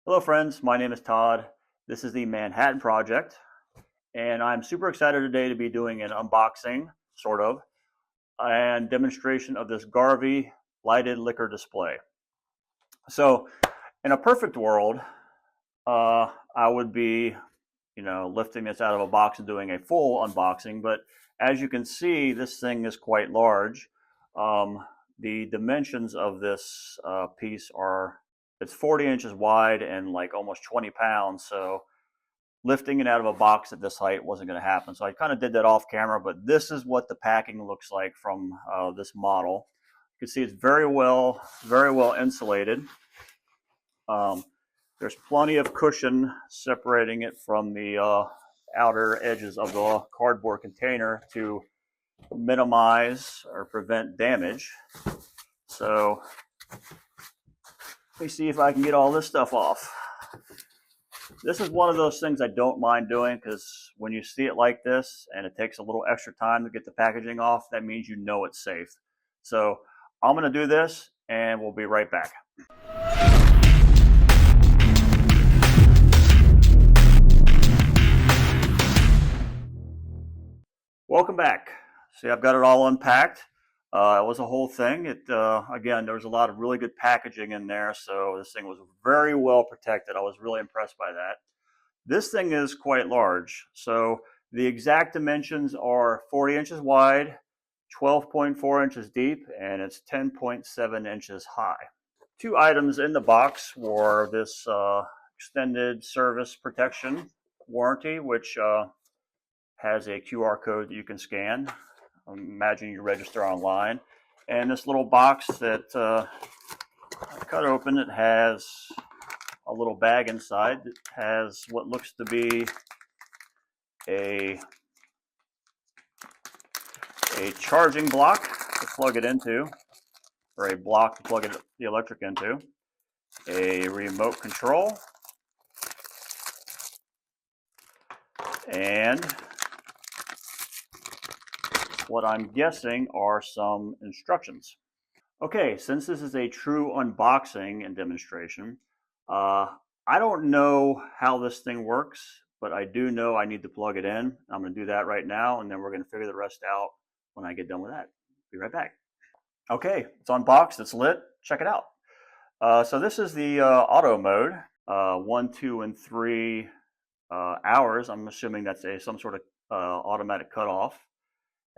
Hello friends, my name is Todd. This is the Manhattan Project, and I'm super excited today to be doing an unboxing, sort of, and demonstration of this Garvee lighted liquor display. So, in a perfect world, I would be, lifting this out of a box and doing a full unboxing, but as you can see, this thing is quite large. The dimensions of this piece are, it's 40 inches wide and like almost 20 pounds, so lifting it out of a box at this height wasn't going to happen. So I kind of did that off camera, but this is what the packing looks like from this model. You can see it's very well insulated. Um, there's plenty of cushion separating it from the outer edges of the cardboard container to minimize or prevent damage. So let me see if I can get all this stuff off. This is one of those things I don't mind doing because when you see it like this and it takes a little extra time to get the packaging off, that means you know it's safe. So I'm going to do this and we'll be right back. Welcome back. See, I've got it all unpacked. It was a whole thing. Again, there was a lot of really good packaging in there, so this thing was very well protected. I was really impressed by that. This thing is quite large. So the exact dimensions are 40 inches wide, 12.4 inches deep, and it's 10.7 inches high. Two items in the box were this extended service protection warranty, which has a QR code that you can scan. Imagine you register online. And this little box that I cut open, it has a little bag inside that has what looks to be a charging block to plug it into, or a block to plug the electric into, a remote control, and what I'm guessing are some instructions. Okay, since this is a true unboxing and demonstration, I don't know how this thing works, but I do know I need to plug it in. I'm going to do that right now, and then we're going to figure the rest out when I get done with that. Be right back. Okay, it's unboxed, it's lit. Check it out. So this is the auto mode, 1, 2, and 3 hours. I'm assuming that's some sort of automatic cutoff.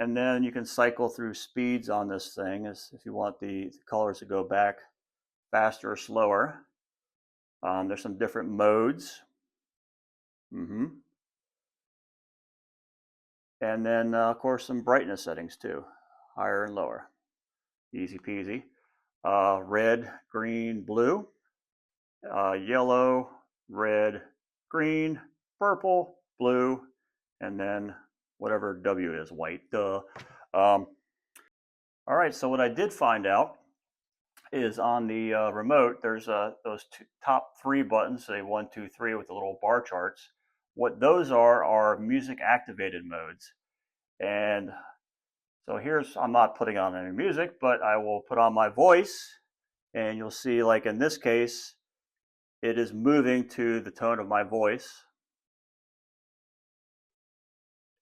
And then you can cycle through speeds on this thing as if you want the colors to go back faster or slower. There's some different modes. And then, of course, some brightness settings too, higher and lower. Easy peasy. Red, green, blue, yellow, red, green, purple, blue, and then whatever W is, white. Duh. All right, so what I did find out is on the remote, there's those top 3 buttons, say 1, 2, 3 with the little bar charts. What those are music activated modes. And so I'm not putting on any music, but I will put on my voice, and you'll see, like in this case, it is moving to the tone of my voice.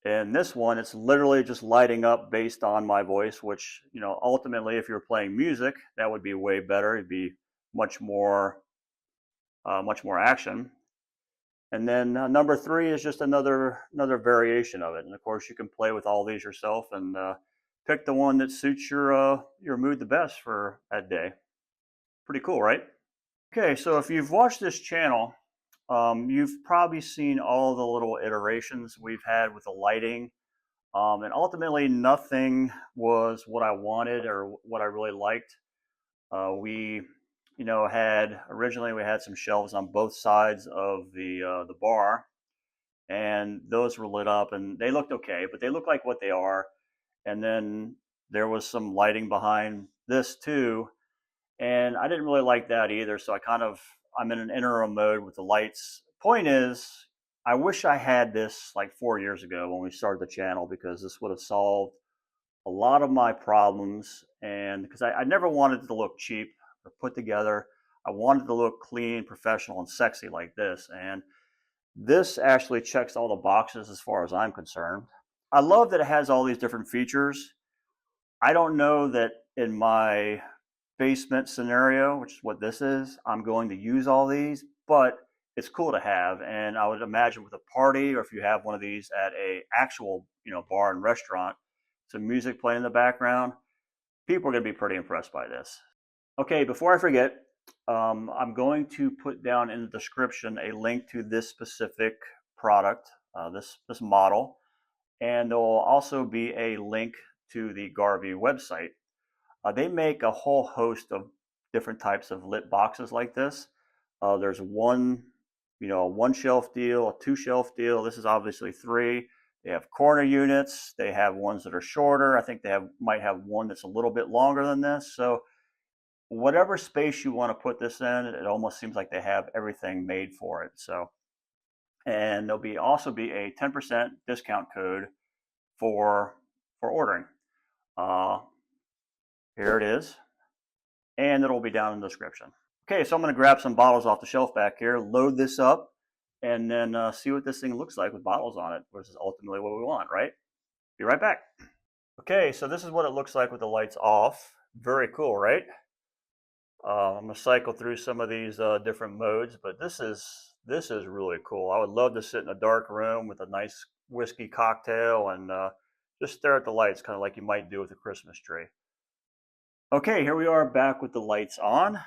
And this one, it's literally just lighting up based on my voice, which, ultimately, if you're playing music, that would be way better. It'd be much more action. And then number 3 is just another variation of it. And of course, you can play with all these yourself and pick the one that suits your mood the best for that day. Pretty cool, right? Okay, so if you've watched this channel, you've probably seen all the little iterations we've had with the lighting. And ultimately, nothing was what I wanted or what I really liked. We originally we had some shelves on both sides of the bar, and those were lit up, and they looked okay, but they look like what they are. And then there was some lighting behind this too, and I didn't really like that either. So I'm in an interim mode with the lights. Point is, I wish I had this like 4 years ago when we started the channel, because this would have solved a lot of my problems, and because I never wanted it to look cheap or put together. I wanted to look clean, professional, and sexy like this. And this actually checks all the boxes as far as I'm concerned. I love that it has all these different features. I don't know that in my basement scenario, which is what this is, I'm going to use all these, but it's cool to have. And I would imagine with a party, or if you have one of these at a actual, bar and restaurant, some music playing in the background, people are going to be pretty impressed by this. Okay, before I forget, I'm going to put down in the description a link to this specific product, this model, and there will also be a link to the Garvee website. They make a whole host of different types of lit boxes like this. There's a one shelf deal, a two shelf deal. This is obviously three. They have corner units. They have ones that are shorter. I think they might have one that's a little bit longer than this. So whatever space you want to put this in, it almost seems like they have everything made for it. So, and there'll also be a 10% discount code for ordering. Here it is, and it'll be down in the description. Okay, so I'm going to grab some bottles off the shelf back here, load this up, and then see what this thing looks like with bottles on it, which is ultimately what we want, right? Be right back. Okay, so this is what it looks like with the lights off. Very cool, right? I'm going to cycle through some of these different modes, but this is really cool. I would love to sit in a dark room with a nice whiskey cocktail and just stare at the lights, kind of like you might do with a Christmas tree. Okay, here we are back with the lights on.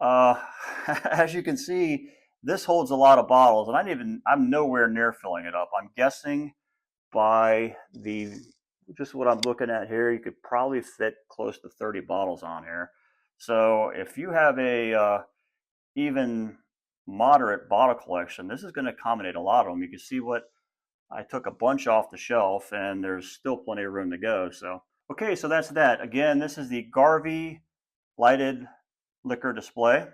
As you can see, this holds a lot of bottles, and I'm nowhere near filling it up. I'm guessing by just what I'm looking at here, you could probably fit close to 30 bottles on here. So if you have a even moderate bottle collection, this is going to accommodate a lot of them. You can see I took a bunch off the shelf, and there's still plenty of room to go. So, okay, so that's that. Again, this is the Garvee lighted liquor display.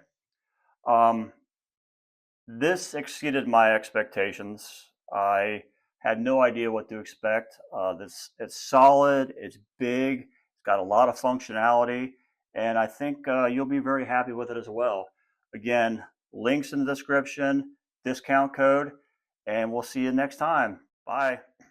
This exceeded my expectations. I had no idea what to expect. It's solid, it's big, it's got a lot of functionality, and I think you'll be very happy with it as well. Again, links in the description, discount code, and we'll see you next time. Bye.